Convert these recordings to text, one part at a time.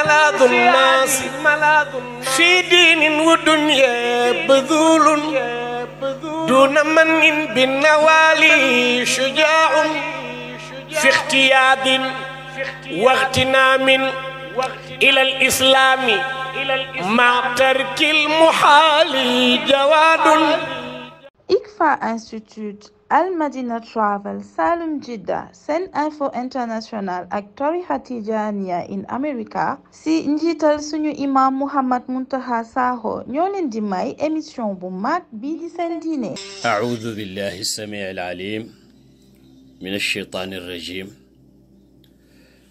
ملاذ الناس في دين ودنيا بذول دون من بالنوالي شجاع في اختياد واغتنام إلى الإسلام مع ترك المحال جواد. ICFA Institute, Al Madina Travel, Salum Jidda, Sen Info International ak tarixa Tijaaniya in America si njiital suñu imam Muhammad Muntaqa Sakho ñoo leen di may émission bu mag bii di seen diine. أعوذ بالله السميع العليم من الشيطان الرجيم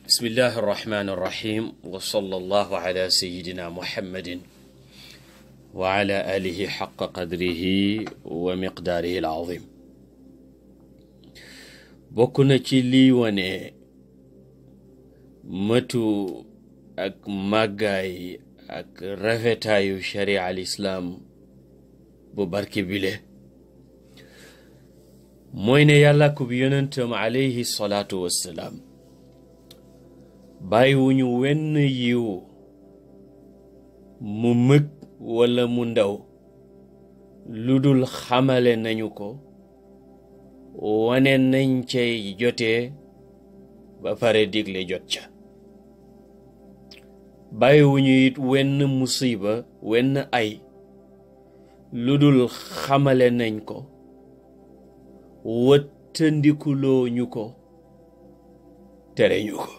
بسم الله الرحمن الرحيم وصلى الله على سيدنا محمد وعلى آله حق قدره ومقداره العظيم. bokk na ci lii wane matu ak màggaay ak rafetaayu sharia al islaam bu barke bile mooy ne yàlla ko bi yonentam alayhi salaatu wassalaam bàyyiwuñu wenn yiw mu mëg wala mu ndaw lu dul xamale nañu ko wane nañ cay jotee ba pare digle jot ca bàyyiwuñu it wenn musiba wenn ay lu dul xamale nañ ko wëttandikuloo ñu ko tere ñu ko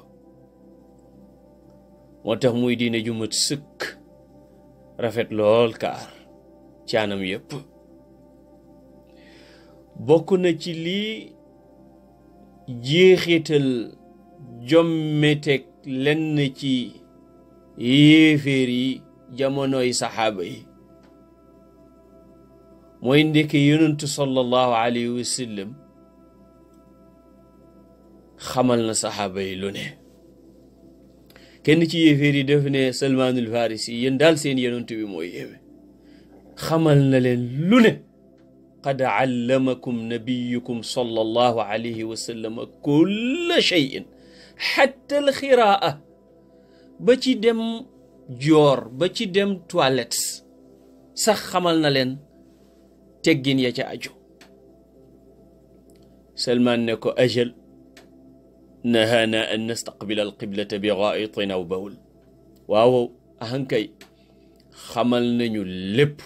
moo tax muy diine ju mat sëkk rafet lool kaar caanam yépp bokk na ci lii jeexital jommeteg lenn ci yéeféer yi jamonoy saxaaba yi mooy ndeke yonentu sallallahu alayhi wa sallam xamal na saxaaba yi lu ne kenn ci yéeféer yi def ne Salmaanul Farisi yéen daal seen yonent bi mooy yéeme xamal na leen lu ne qad allamakum nabiyukum sallallahu alayhi wa sallam kulla shay'in hatta alxiraa ba ci dem joor ba ci dem toilette sax xamal na leen teggin ya ca aju. Salmaan ne ko ajal nahaana an nastaqbila alqiblata bi gaa'itin aw bawl. waaw ahankay xamal nañu lépp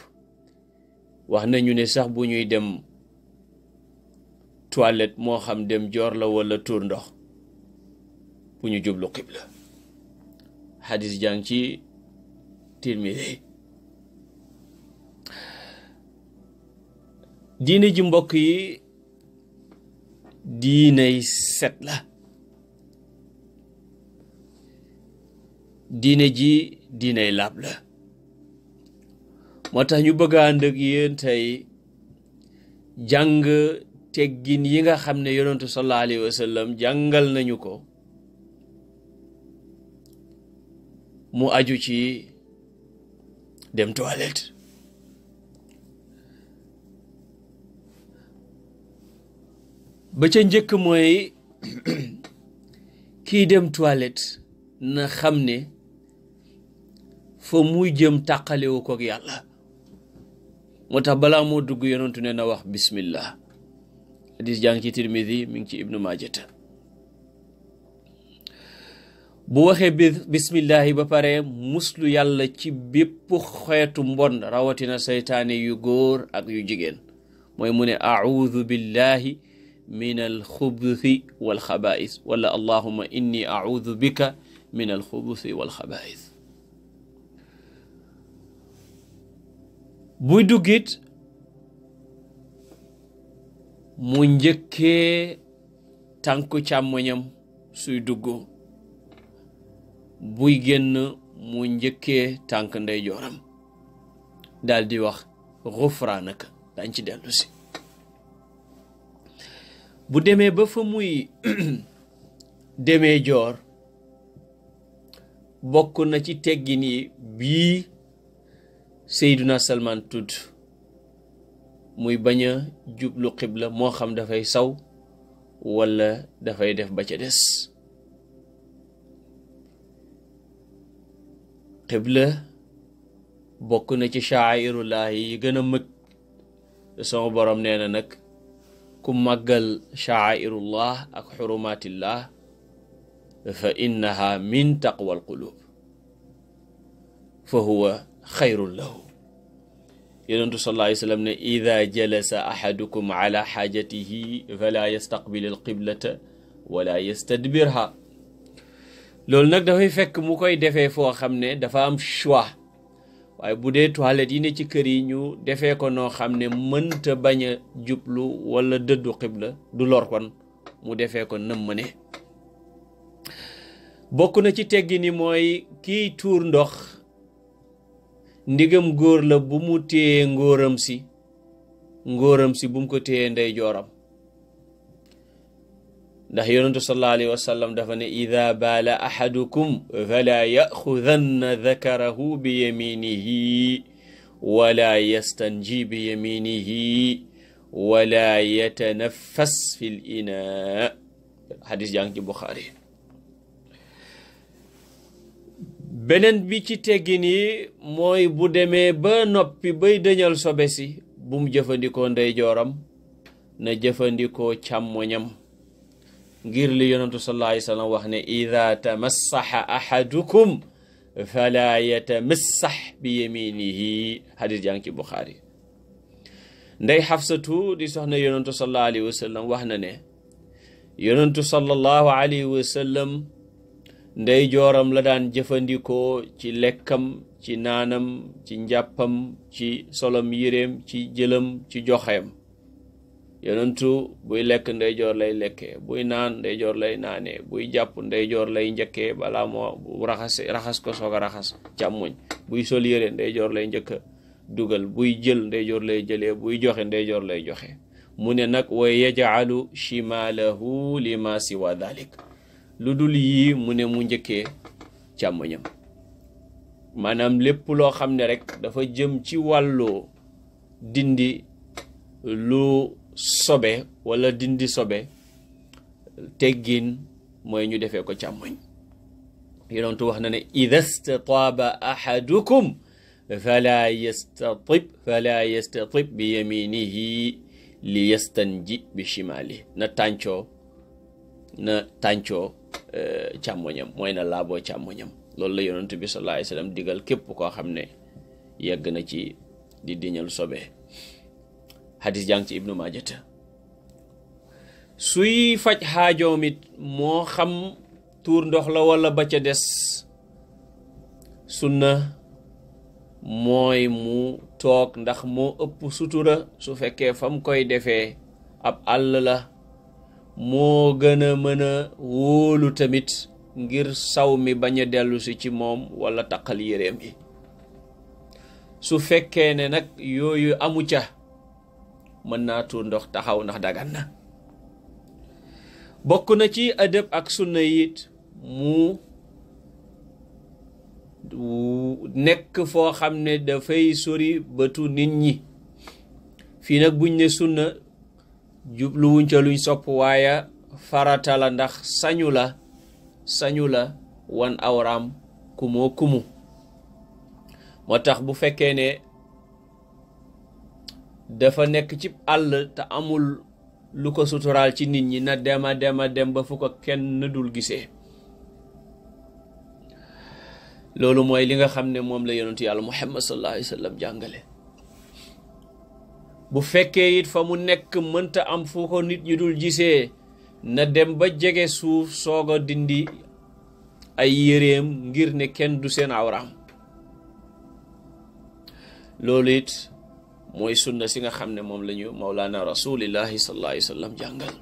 wax nañu ne sax bu ñuy dem toilette moo xam dem joor la wala tuur ndox bu ñu jublu qibla. xadis jàng ci Tirmidi. diine ji mbokk yi diiney set la. diine ji diiney laab la. moo tax ñu bëgg a ànd ak yéen tey jàng teggin yi nga xam ne yonentu sallallahu alayhi wa sallam jàngal nañu ko mu aju ci dem toilette. ba ca njëkk mooy kii dem toilette na xam ne fa muy jëm tàqalewu ko ak yàlla. moo tax balaa moo dugg yonentu ne na wax bismillah. hadis jàng ci Tirmidi mi ngi ci Ibnu Maajata. bu waxee bismillahi ba pare muslu yàlla ci bépp xeetu mbon rawatina seytaane yu góor ak yu jigéen mooy mu ne a'udhu billahi min alxubuthi walxabaa'is wala allahumma inni a'udhu bika min alxubuthi walxabaa'is. buy duggit mu njëkkee tànku càmmoñam suy dugg buy génn mu njëkkee tànk ndeyjooram daal di wax xufraanaka dañ ci dellu si. bu demee ba fa muy demee joor bokk na ci teggin yi bii Seyduna Salman tudd muy bañ a jublu xibla moo xam dafay saw walla dafay def ba ca des. qibla bokk na ci sha'airullahi yi gën a mëg sama borom nee na nag ku màggal sha'airullah ak xurumatillah fa innaha min taqwa alqulub fa huwa xayrun lahu yonentu sallallahu alayhi wa sallam ne ida jalasa ahadukum ala xaajatihi fala yastaqbil alqiblata wala yastadbirha loolu nag dafay fekk mu koy defee foo xam ne dafa am choix waaye bu dee toilette yi ne ci kër yi ñu defee ko noo xam ne mënta bañ a jublu wala dëddu xibla du lor kon mu defee ko nam ma ne bokk na ci teggi ni mooy kiy tuur ndox ndigam góor la bu mu téye ngóoram si bu mu ko téye ndey jooram ndax yonentu sallallahu alayhi wa sallam dafa ne ida baala ahadukum fala yaxudanna dakarahu bi yaminihi wala yastanji bi yaminihi wala yatanaffas fi l ina xadis jàng ci Buxaari beneen bi ci teggin yi mooy bu demee ba noppi bay dëñal sobe si bu mu jëfandikoo ndeyjooram na jëfandikoo càmmoñam ngir li yonentu sallallahu alayhi wa sallam wax ne ida tamassaxa ahadukum fala yatamassax bi yaminihi hadis jàng ci Buxaari ndey Xafsatu di soxna yonentu sallallahu alayhi wa sallam wax na ne yonentu sallallahu alayhi wa sallam ndey jooram la daan jëfandikoo ci lekkam ci naanam ci njàppam ci solom yéreem ci jëlam ci joxeem yonentu buy lekk ndeyjoor lay lekkee buy naan ndeyjoor lay naanee buy jàpp ndeyjoor lay njëkkee balaa moo raxas ko soog a raxas càmmoñ buy sol yére ndeyjoor lay njëkk a dugal buy jël ndeyjoor lay jëlee buy joxe ndeyjoor lay joxe mu ne nag wa yaj'alu shimalahu lima siwa dhalik lu dul yii mu ne mu njëkkee càmmoñam maanaam lépp loo xam ne rek dafa jëm ci wàllu dindi lu sobe wala dindi sobe teggin mooy ñu defee ko càmmoñ yonentu wax na ne ida stataaba ahadukum fala yastatib bi yaminihi li yastanji bi shimali na tàncoo càmmoñam mooy na laaboo càmmoñam loolu la yonent bi sallallahu alayhi wasallam digal képp koo xam ne yegg na ci di diñal sobe hadis jàng ci ibnu majata suy faj xaajoom it moo xam tuur ndox la wala ba ca des sunna mooy mu toog ndax moo ëpp sutura su fekkee fam koy defee ab àll la moo gën a mën a wóolu tamit ngir saw mi bañ a dellu si ci moom wala taqal yéreem yi su fekkee ne nag yooyu amu ca mën naa tuur ndox taxaw ndax dagan na bokk na ci adab ak sunna it mu nekk foo xam ne dafay sori bëtu nit ñi fii nag buñ ne sunna jubluwuñ ca luñ sopp waaye farata la ndax sañu la wan awraam kumoo kumu moo tax bu fekkee ne dafa nekk ci àll te amul lu ko suturaal ci nit ñi na dem ba fu ko kenn dul gisee loolu mooy li nga xam ne moom la yonentu yàlla Muhammad sallallahu alayhi wa sallam jàngale bu fekkee it fa mu nekk mënta am fu ko nit ñi dul gisee na dem ba jege suuf soog a dindi ay yéreem ngir ne kenn du seen awraam loolu it mooy sunna si nga xam ne moom la ñu mawlaana rasulillahi sallallahu alayhi wa sallam jàngal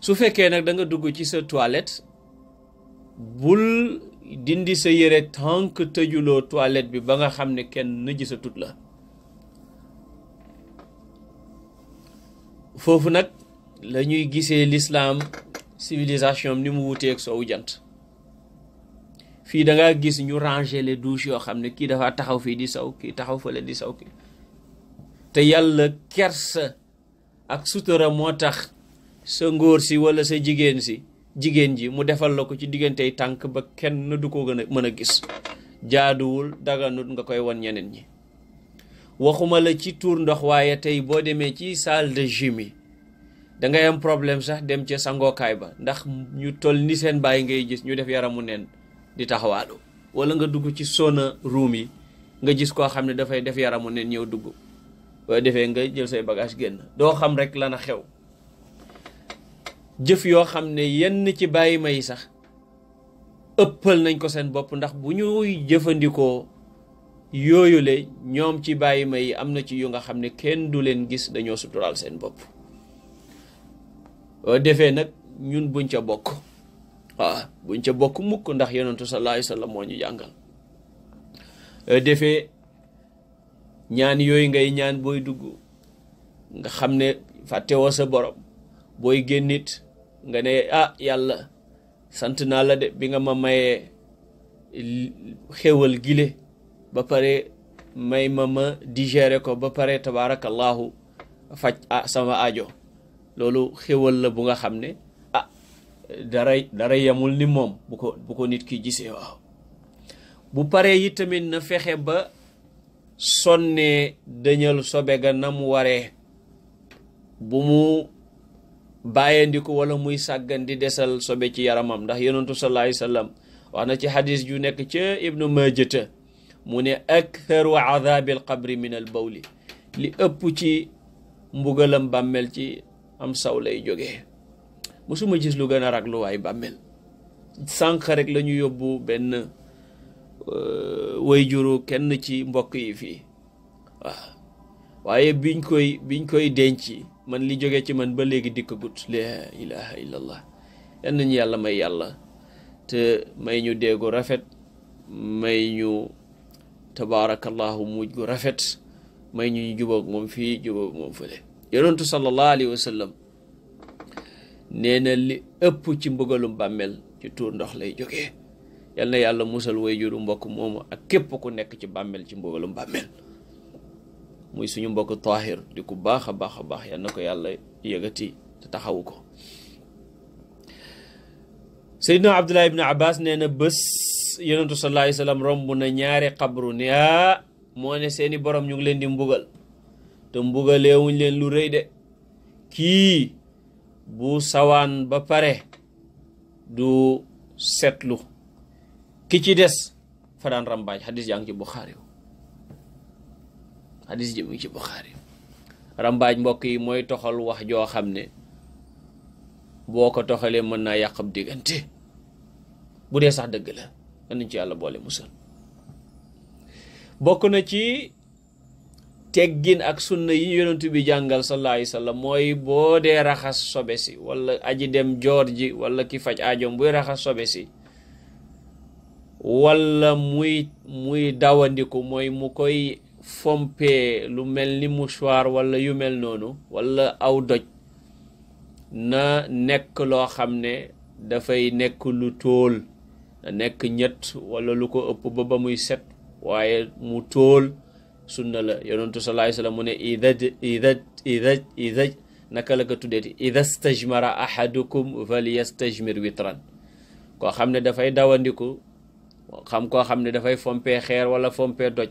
su fekkee nag da nga dugg ci sa toilette bul dindi sa yére tànk tëjuloo toilette bi ba nga xam ne kenn gisatut la foofu nag la ñuy gisee l'islam civilisation ni mu wuteeg soowu jant fii da nga gis ñu ranger les douches yoo xam ne kii dafa taxaw fii di saw kii taxaw fële di saw kii te yàlla kersa ak sutura moo tax sa ngóor si wala sa jigéen ji mu defal la ko ci diggantey tànk ba kenn du ko gën a mën a gis jaaduwul daganut nga koy wan ñeneen ñi. waxuma la ci tuur ndox waaye tey boo demee ci salle de gym yi da ngay am problème sax dem ca sangookaay ba ndax ñu toll ni seen baay ngay gis ñu def yaramu neen di taxawaalu, wala nga dugg ci sauna room yi nga gis koo xam ne dafay def yaramu neen ñëw dugg boo defee nga jël say bagage génn doo xam rek lana xew. jëf yoo xam ne yenn ci bàyyi ma yi sax ëppal nañ ko seen bopp ndax bu ñuy jëfandikoo yooyu le ñoom ci bàyyi ma yi am na ci yu nga xam ne kenn du leen gis, dañoo suturaal seen bopp. boo defee nag ñun buñ ca bokk, waaw buñ ca bokk mukk ndax yonentu sallallahu alayhi wa sallam moo ñu jàngal. defee ñaan yooyu ngay ñaan booy dugg nga xam ne fàttewoo sa borom, booy génnit nga ne yàlla sant naa la de bi nga ma mayee xéwal gile ba pare may ma digérer ko ba pare tabarakallahu faj sama aajo. loolu xéwal la bu nga xam ne dara yamul ni moom bu ko nit ki gisee. waaw bu paree yi tamit na fexe ba sonnee dañal sobe ga na mu waree, bu mu bàyyandiku wala muy sàggan di desal sobe ci yaramam ndax yonentu sallallahu alayhi wa sallam wax na ci hadis ju nekk ca ibnu majata mu ne aktharu adhabil qabri min al bawli, li ëpp ci mbugalam bàmmel ci am saw lay jógee. musuma gis lu gën a raglu waay bàmmel. sànq rek la ñu yóbbu benn way juru kenn ci mbokk yi fii, waaw waaye biñ koy denc man li jóge ci man ba léegi dikk gut. la ilaha illallah. yan nañu yàlla may yàlla te may ñu déegu rafet, may ñu tabaarakallahu mujj gu rafet, may ñu jubóog moom fii jubóog moom fële. yonentu sallallahu alayhi wa sallam nee na li ëpp ci mbugalum bàmmel ci tuur ndox lay jógee. yal na yàlla musal way juru mbokk moomu ak képp ku nekk ci bàmmel ci mbugalum bàmmel. muy suñu mbokk Tahir di ku baax a baax a baax, yal na ko yàlla yëgati te taxawu ko. Seydina Abdullah ibn Abbas nee na bés yonentu sallallahu alayhi wa sallam romb na ñaari xabru ne moo ne seeni borom ñu ngi leen di mbugal te mbugaleewuñ leen lu rëy de. kii bu sawaan ba pare du setlu, ki ci des fa daan rambaaj. xadis yaa ngi ci Buxaari, xadis ji mu ngi ci Buxaari. rambaaj mbokk yi mooy toxal wax joo xam ne boo ko toxalee mën naa yàq ab diggante, bu dee sax dëgg la. nañ ci yàlla boole musal. bokk na ci teggin ak sunna yi yonent bi jàngal sallallahu alayhi wa sallam mooy boo dee raxas sobe si wala aji dem joor ji wala ki faj aajoom buy raxas sobe si wala muy dawandiku, mooy mu koy fompee lu mel ni mouchoir wala yu mel noonu wala aw doj, na nekk loo xam ne dafay nekk lu tóol, na nekk ñett wala lu ko ëpp ba muy set, waaye mu tóol. sunna la. yonentu sallallahu alayhi wa sallam mu ne ida naka la ko tuddeeti ida stajmara ahadukum falyastajmir witran. koo xam ne dafay dawandiku, koo xam ne dafay fompee xeer wala fompee doj,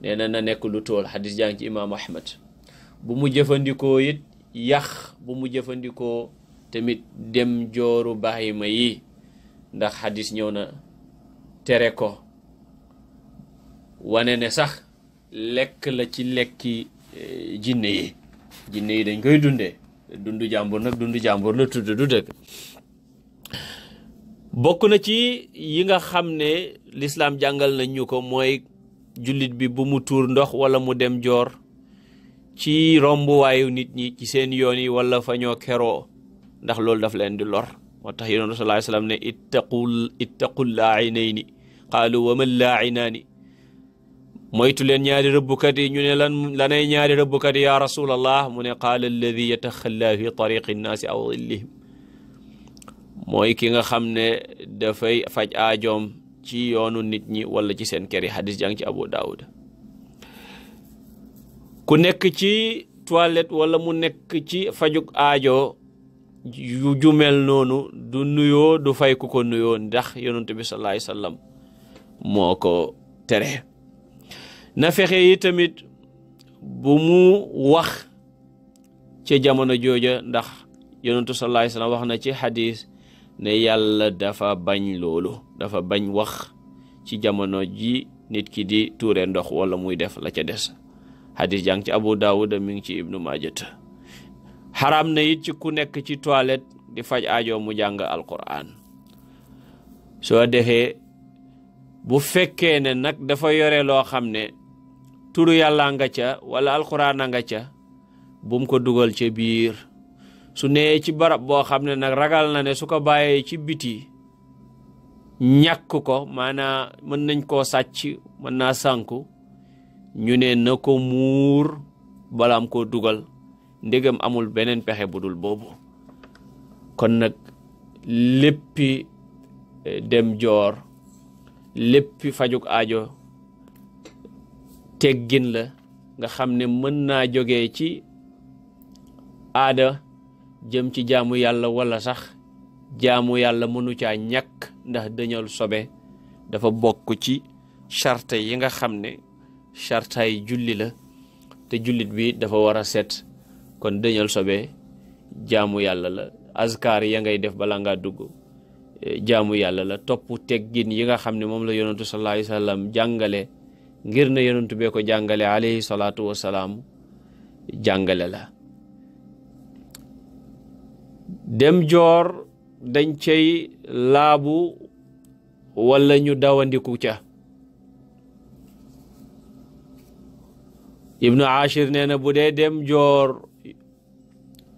nee na nekk lu tóol. xadis jàng ci imaamu Ahmad. bu mu jëfandikoo it yax, bu mu jëfandikoo tamit dem jooru bahima yi ndax xadis ñëw na tere ko, wane ne sax lekk la ci lekki jinne yi dañ koy dundee. dundu jàmbur nag dundu jàmbur la tudd, du dëgg. bokk na ci yi nga xam ne lislaam jàngal nañ ñu ko mooy jullit bi bu mu tuur ndox wala mu dem joor ci rombuwaayu nit ñi ci seen yoon yi wala fa ñoo keroo, ndax loolu daf leen di lor. moo tax yonent sallallahu alayhi wa sallam ne ittaqul laainayni qaalu wa man laainaani, moytu leen ñaari rëbbukat yi. ñu ne lanay ñaari rëbbukat yi ya rasulallah? mu ne qaala alladi yataxalla fi tariqi nnaasi aw dillihim, mooy ki nga xam ne dafay faj aajoom ci yoonu nit ñi wala ci seen kër yi. xadis jàng ci Abu Daawud. ku nekk ci toilette wala mu nekk ci fajuk aajo yu jumel noonu du nuyoo du fay ku ko nuyoo, ndax yonent bi sallallahu alayhi wa sallam moo ko tere. Na fexe yi tamit bu mu wax ca jamono jooja, ndax yonentu sallallahu alayhi wasallam wax na ci xadis ne yàlla dafa bañ loolu, dafa bañ wax ci jamono ji nit ki di tuure ndox wala muy def la ca des. xadis jàng ci Abu Dawud mi ngi ci Ibnu Majah. xaraam na it ci ku nekk ci toilette di faj aajo mu jàng alquran. soo defee bu fekkee ne nag dafa yore loo xam ne turu yàlla nga ca wala alquran nga ca, bum ko dugal ca biir. su nee ci barab boo xam ne nag ragal na ne su ko bàyyee ci biti ñàkk ko, maanaa mën nañ koo sàcc, mën naa sànku, ñu ne na ko muur balaam koo dugal, ndegam amul beneen pexe bu dul boobu. kon nag léppi dem joor, léppi fajuk aajo teggin la nga xam ne mën naa jógee ci aada jëm ci jaamu yàlla, wala sax jaamu yàlla mënu caa ñàkk, ndax dañal sobe dafa bokk ci charte yi nga xam ne chartaay julli la, te jullit bi dafa war a set. kon dañal sobe jaamu yàlla la. azkar ya ngay def bala ngaa dugg jaamu yàlla la. topp teggin yi nga xam ne moom la yonentu sallallahu alayhi wasallam jàngale, ngir ne yonentu bee ko jàngale alayhi salaatu wasalaam, jàngale la. dem joor dañ cay laabu wala ñu dawandiku ca. Ibnu Ashir nee na bu dee dem joor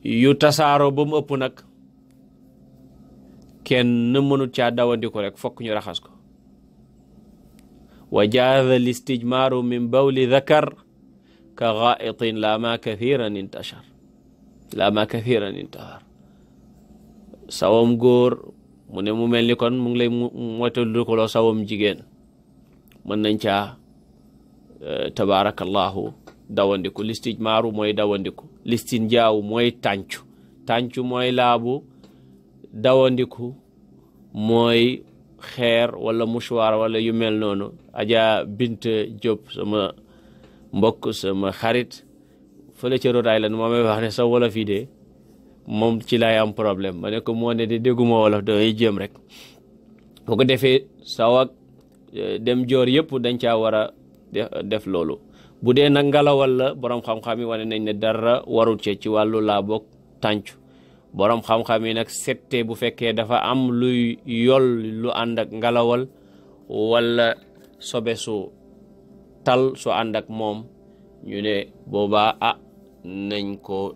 yu tasaaro ba mu ëpp nag, kenn mënut caa dawandiku rek, fokk ñu raxas ko. wa jaaza listijmaaru min bawli dhakar ka ghaitin la ma kathiran intashar. sawam góor mu ne mu mel ni kon mu ngi lay moytandikuloo sawam jigéen. mën nañ caa tabaarakallahu dawandiku. listijmaaru mooy dawandiku, listinjaaw mooy tàncu mooy laabu, dawandiku mooy xeer wala mouchoir wala yu mel noonu. Aja Bint Diop sama mbokk, sama xarit fële ca Rhode Island moo may wax ne sa wolof yi de moom ci laay am problème. ma ne ko moo ne de dégguma wolof, damay jéem rek. boo ko defee saw ak dem joor yëpp dañ caa war a def loolu. bu dee nag ngalawal la, borom xam-xam yi wane nañ ne dara warul ci wàllu laa bokk tàncu. borom xam-xam yi nag sette bu fekkee dafa am luy yol lu ànd ak ngalawal wala sobe su tal su ànd ak moom, ñu ne boobaa nañ ko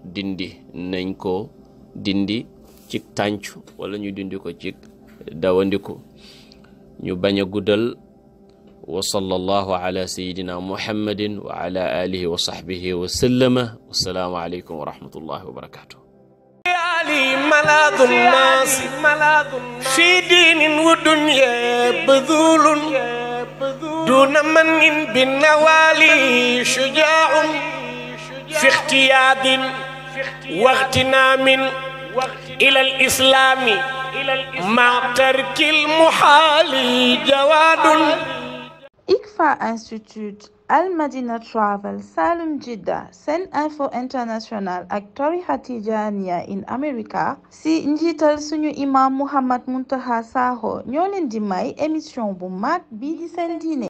dindi ci tàncu wala ñu dindi ko ci dawandiku. ñu bañ a guddal. wa sallallahu ala sayyidina muhammadin wa ala alihi wa sahbihi wa sallama. wassalaamu aleykum wa rahmatullahi wa barakatuh. ملاذ الناس في دين ودنيا بذول دون من بالنوالي شجاع في اختياد واغتنام إلى الإسلام مع ترك المحال جواد. ICFA Institute, Al Madina Travel, Salum Jidda, Sen Info International ak tarixa Tijaaniya in America si njiital suñu imam Muhammad Muntaqa Sakho ñoo leen di may émission bu mag bii di seen diine.